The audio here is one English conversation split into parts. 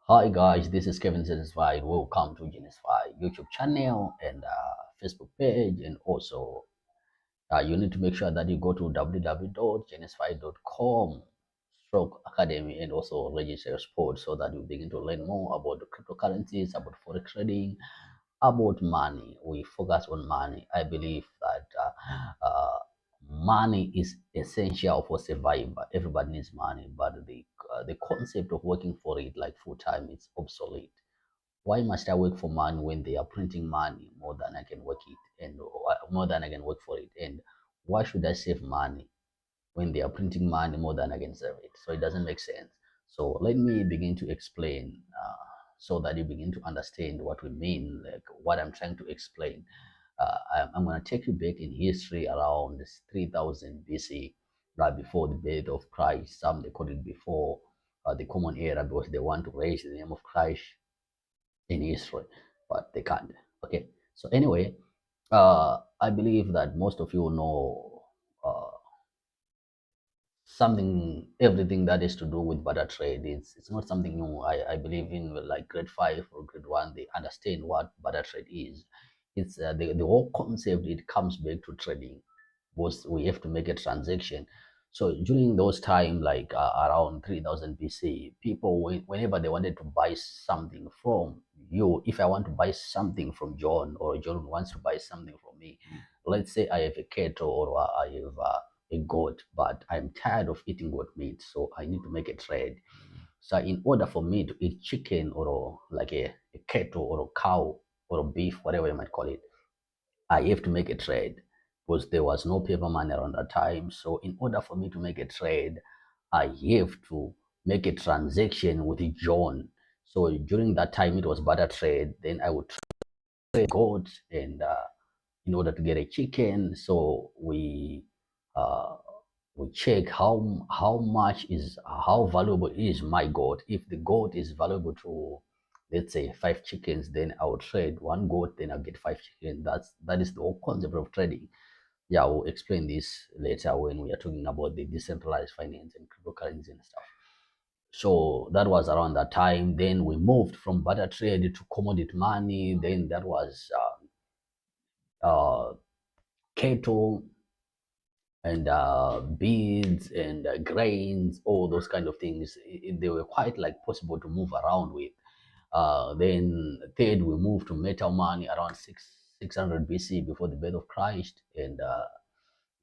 Hi guys, this is Kevin Satisfied. Welcome to Genisfy YouTube channel and Facebook page, and also you need to make sure that you go to www.genisfy.com stroke academy and also register your sport so that you begin to learn more about the cryptocurrencies, about forex trading, about money. We focus on money. I believe that money is essential for survival. Everybody needs money, but the concept of working for it like full time is obsolete. Why must I work for money when they are printing money more than I can work it and more than I can work for it? And why should I save money when they are printing money more than I can save it? So it doesn't make sense. So let me begin to explain so that you begin to understand what we mean, like what I'm trying to explain. I'm going to take you back in history around 3000 BC, right before the birth of Christ. Some they call it before the common era because they want to raise the name of Christ in history, but they can't. Okay. So anyway, I believe that most of you know something, everything that is to do with barter trade. It's not something new. I believe in like grade 5 or grade 1, they understand what barter trade is. It's the whole concept, it comes back to trading, was we have to make a transaction. So during those time, like around 3000 BC, people, whenever they wanted to buy something from you, if I want to buy something from John, or John wants to buy something from me, let's say I have a cattle, or I have a goat, but I'm tired of eating goat meat, so I need to make a trade. So in order for me to eat chicken, or like a cattle or a cow or a beef, whatever you might call it, I have to make a trade because there was no paper money around that time. So in order for me to make a trade, I have to make a transaction with John. So during that time, it was barter trade. Then I would trade goat, and in order to get a chicken, so uh, we check how much is, how valuable is my goat. If the goat is valuable to, let's say, 5 chickens, then I will trade one goat, then I'll get 5 chickens. That is the whole concept of trading. Yeah, we'll explain this later when we are talking about the decentralized finance and cryptocurrency and stuff. So that was around that time. Then we moved from barter trade to commodity money. Then that was cattle and beads and grains, all those kind of things. They were quite like possible to move around with. Then third, we moved to metal money around 600 BC, before the birth of Christ, and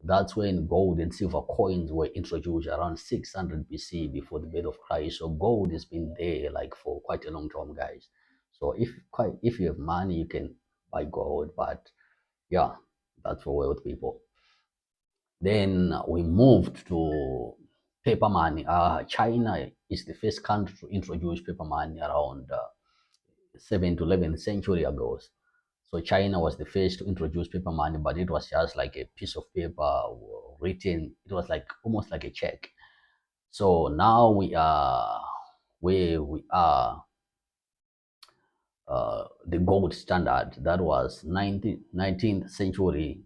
that's when gold and silver coins were introduced around 600 BC, before the birth of Christ. So gold has been there like for quite a long time, guys. So if you have money, you can buy gold, but yeah, that's for wealth people. Then we moved to paper money. China is the first country to introduce paper money around 7th to 11th century ago. So China was the first to introduce paper money, but it was just like a piece of paper written. It was like almost like a check. So now we are where we are, the gold standard. That was 19th century,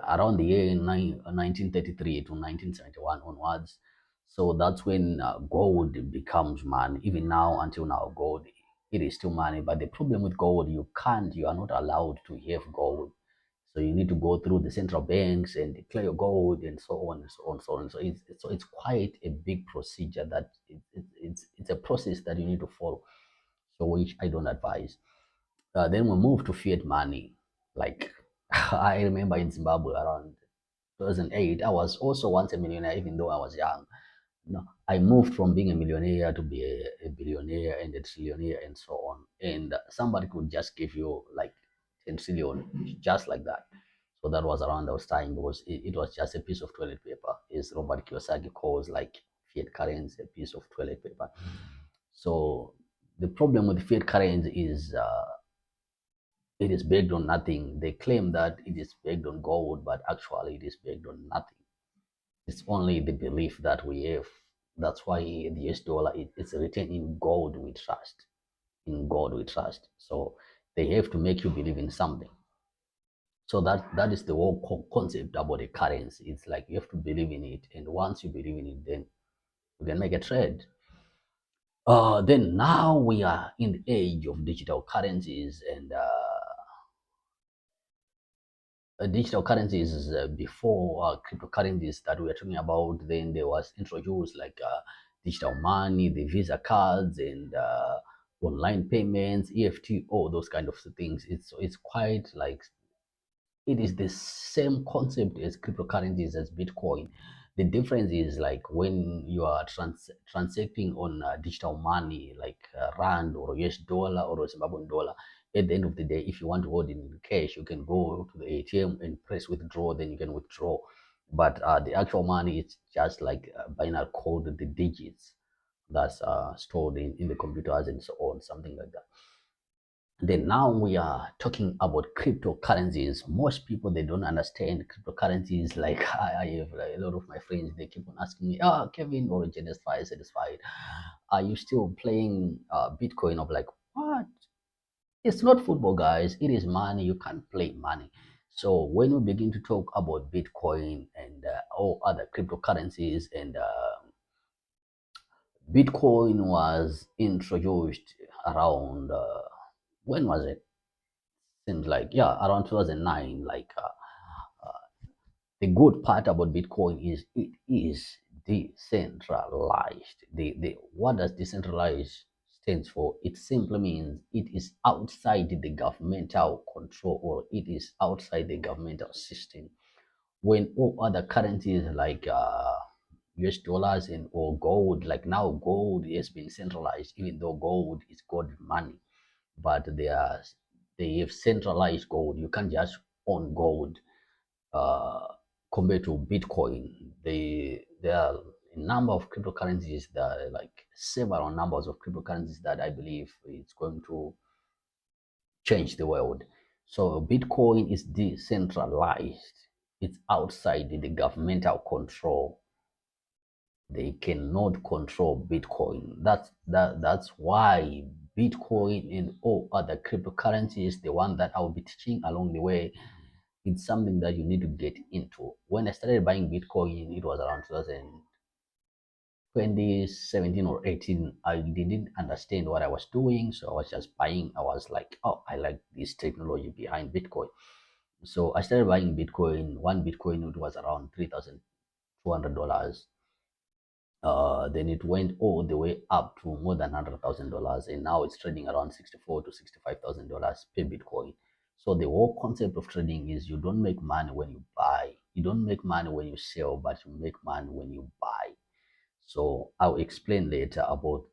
around the year 1933 to 1971 onwards. So that's when gold becomes money. Even now, until now, gold, it is still money. But the problem with gold, you are not allowed to have gold. So you need to go through the central banks and declare your gold, and so on and so on and so on. So it's quite a big procedure that it's a process that you need to follow. So which I don't advise. Then we moved to fiat money. Like I remember in Zimbabwe around 2008, I was also once a millionaire, even though I was young. No, I moved from being a millionaire to be a billionaire and a trillionaire and so on. And somebody could just give you like 10 trillion just like that. So that was around those time, because it was just a piece of toilet paper, as Robert Kiyosaki calls like fiat currency, a piece of toilet paper. So the problem with fiat currency is it is based on nothing. They claim that it is based on gold, but actually it is based on nothing. It's only the belief that we have. That's why the US dollar, it's written in gold we trust. In God we trust. So they have to make you believe in something. So that is the whole concept about a currency. It's like you have to believe in it, and once you believe in it, then you can make a trade. Then now we are in the age of digital currencies, and digital currencies is before cryptocurrencies that we are talking about. Then there was introduced like digital money, the Visa cards, and online payments, EFT, all those kind of things. It's quite like it is the same concept as cryptocurrencies as Bitcoin. The difference is like when you are transacting on digital money like Rand or US dollar or Zimbabwean dollar, at the end of the day, if you want to hold it in cash, you can go to the ATM and press withdraw, then you can withdraw. But the actual money is just like binary code, the digits that's stored in the computers and so on, something like that. Then now we are talking about cryptocurrencies. Most people they don't understand cryptocurrencies. Like I have like, a lot of my friends, they keep on asking me, "Ah, Kevin or satisfied? Are you still playing Bitcoin?" I'm like, "What? It's not football, guys. It is money. You can't play money." So when we begin to talk about Bitcoin and all other cryptocurrencies, and Bitcoin was introduced around when was it? Seems like yeah, around 2009. Like the good part about Bitcoin is it is decentralized. The what does decentralized stands for? It simply means it is outside the governmental control, or it is outside the governmental system. When all other currencies like US dollars and or gold, like now gold has been centralized, even though gold is gold money, but they have centralized gold. You can't just own gold uh, compared to Bitcoin. There are a number of cryptocurrencies that are like several numbers of cryptocurrencies that I believe it's going to change the world. So Bitcoin is decentralized. It's outside the governmental control. They cannot control Bitcoin. That's why Bitcoin and all other cryptocurrencies, the one that I'll be teaching along the way, it's something that you need to get into. When I started buying Bitcoin, it was around 2017 or 18. I didn't understand what I was doing, so I was just buying. I was like, oh, I like this technology behind Bitcoin. So I started buying Bitcoin. One Bitcoin it was around $3,200. Then it went all the way up to more than $100,000, and now it's trading around $64,000 to $65,000 per Bitcoin. So the whole concept of trading is you don't make money when you buy, you don't make money when you sell, but you make money when you buy. So I'll explain later about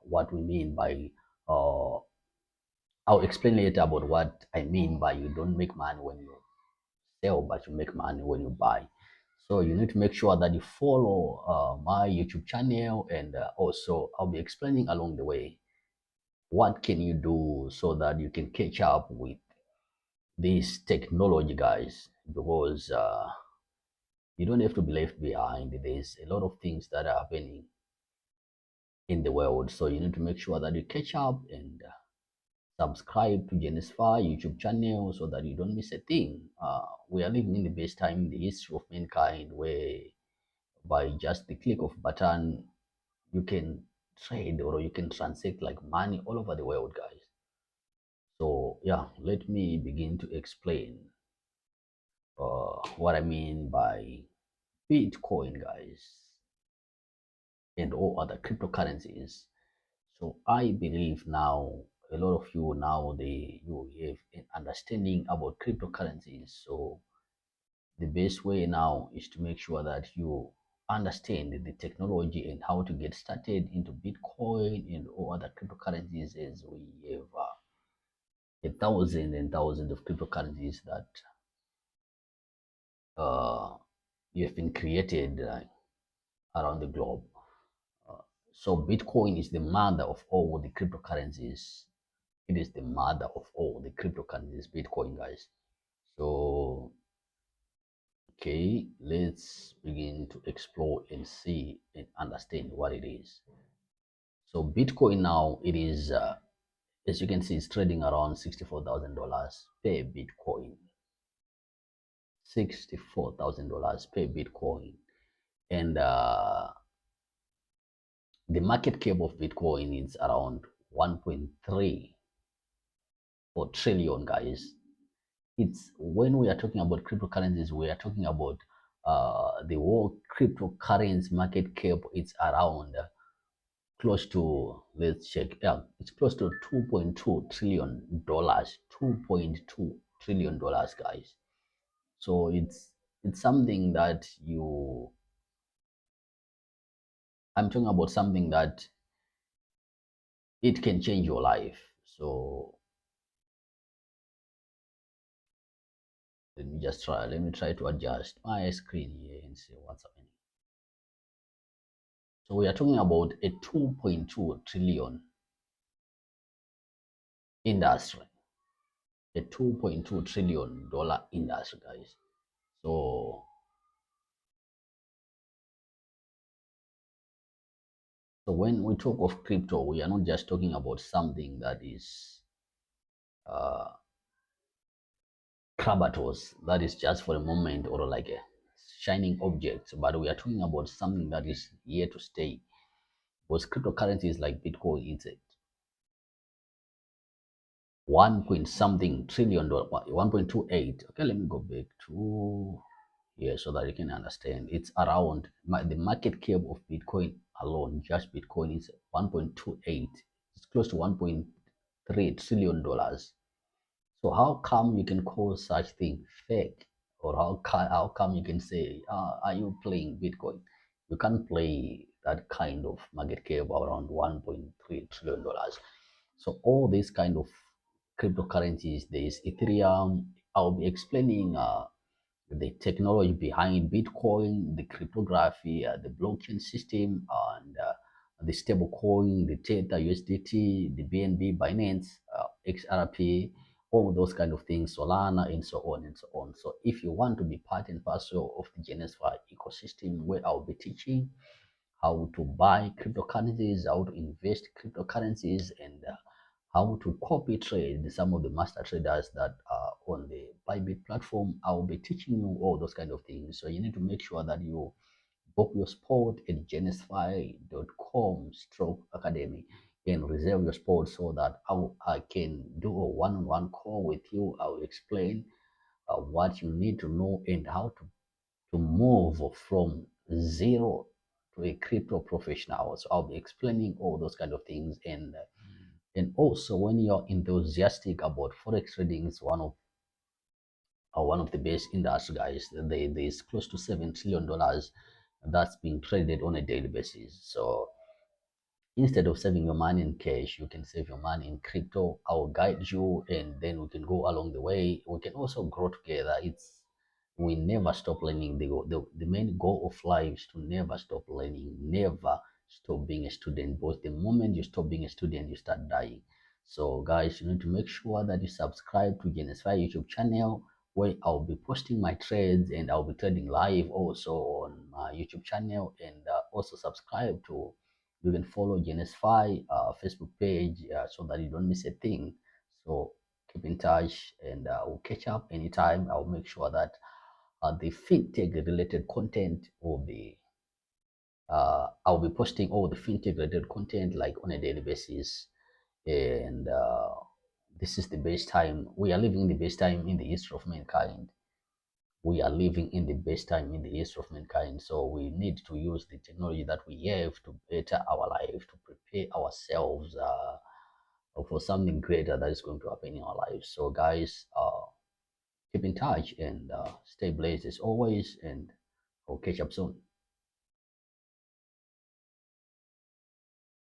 what we mean by. Uh, I'll explain later about what I mean by you don't make money when you sell, but you make money when you buy. So you need to make sure that you follow my YouTube channel, and also I'll be explaining along the way what can you do so that you can catch up with this technology, guys, because you don't have to be left behind. There's a lot of things that are happening in the world, so you need to make sure that you catch up and subscribe to Genesfy YouTube channel so that you don't miss a thing. We are living in the best time in the history of mankind, where by just the click of button you can trade or you can transact like money all over the world, guys. So yeah, let me begin to explain what I mean by Bitcoin, guys, and all other cryptocurrencies. So I believe now a lot of you now you have an understanding about cryptocurrencies. So the best way now is to make sure that you understand the technology and how to get started into Bitcoin and all other cryptocurrencies, as we have a thousand and thousands of cryptocurrencies that uh, have been created around the globe. Uh, so Bitcoin is the mother of all the cryptocurrencies. It is the mother of all the cryptocurrencies, Bitcoin, guys. So okay, let's begin to explore and see and understand what it is. So Bitcoin now, it is, as you can see, it's trading around $64,000 per Bitcoin. $64,000 per Bitcoin. And the market cap of Bitcoin is around 1.34 trillion, guys. It's when we are talking about cryptocurrencies, we are talking about the whole cryptocurrency market cap. It's around close to, let's check, yeah, it's close to 2.2 trillion dollars. 2.2 trillion dollars, guys. So it's something that you I'm talking about something that it can change your life. So let me try to adjust my screen here and see what's happening. So we are talking about a 2.2 trillion industry, a 2.2 trillion dollar industry, guys. So when we talk of crypto, we are not just talking about something that is uh, Krabatos, that is just for a moment or like a shining object, but we are talking about something that is here to stay. Because cryptocurrencies like Bitcoin, it's a 1 point something trillion dollar, 1.28. Okay, let me go back to here so that you can understand. It's around the market cap of Bitcoin alone, just Bitcoin is 1.28. It's close to 1.3 trillion dollars. So how come you can call such thing fake? Or how come you can say, are you playing Bitcoin? You can't play that kind of market cap around 1.3 trillion dollars. So all these kind of cryptocurrencies, there is Ethereum. I'll be explaining the technology behind Bitcoin, the cryptography, the blockchain system, and the stable coin, the Tether, USDT, the BNB, Binance, XRP, all those kind of things, Solana, and so on and so on. So if you want to be part and parcel of the Genesis ecosystem, where I'll be teaching how to buy cryptocurrencies, how to invest cryptocurrencies, and how to copy trade some of the master traders that are on the Bybit platform. I will be teaching you all those kind of things. So you need to make sure that you book your spot at genesfi.com/academy and reserve your spot so that I can do a one-on-one call with you. I will explain what you need to know and how to move from zero to a crypto professional. So I'll be explaining all those kind of things, and also when you're enthusiastic about forex trading, it's one of the best industry, guys. There's close to $7 trillion that's being traded on a daily basis. So instead of saving your money in cash, you can save your money in crypto. I'll guide you, and then we can go along the way. We can also grow together. We never stop learning. The main goal of life is to never stop learning, never stop being a student. Because the moment you stop being a student, you start dying. So guys, you need to make sure that you subscribe to Genesis YouTube channel, where I'll be posting my trades, and I'll be trading live also on my YouTube channel. And also subscribe to, you can follow Genesis Facebook page, so that you don't miss a thing. So keep in touch, and we'll catch up anytime. I'll make sure that the fintech related content will be I'll be posting all the fintech related content like on a daily basis. And this is the best time. We are living the best time in the history of mankind. We are living in the best time in the history of mankind. So we need to use the technology that we have to better our life, to prepare ourselves for something greater that is going to happen in our lives. So guys, keep in touch, and stay blessed as always, and I'll catch up soon.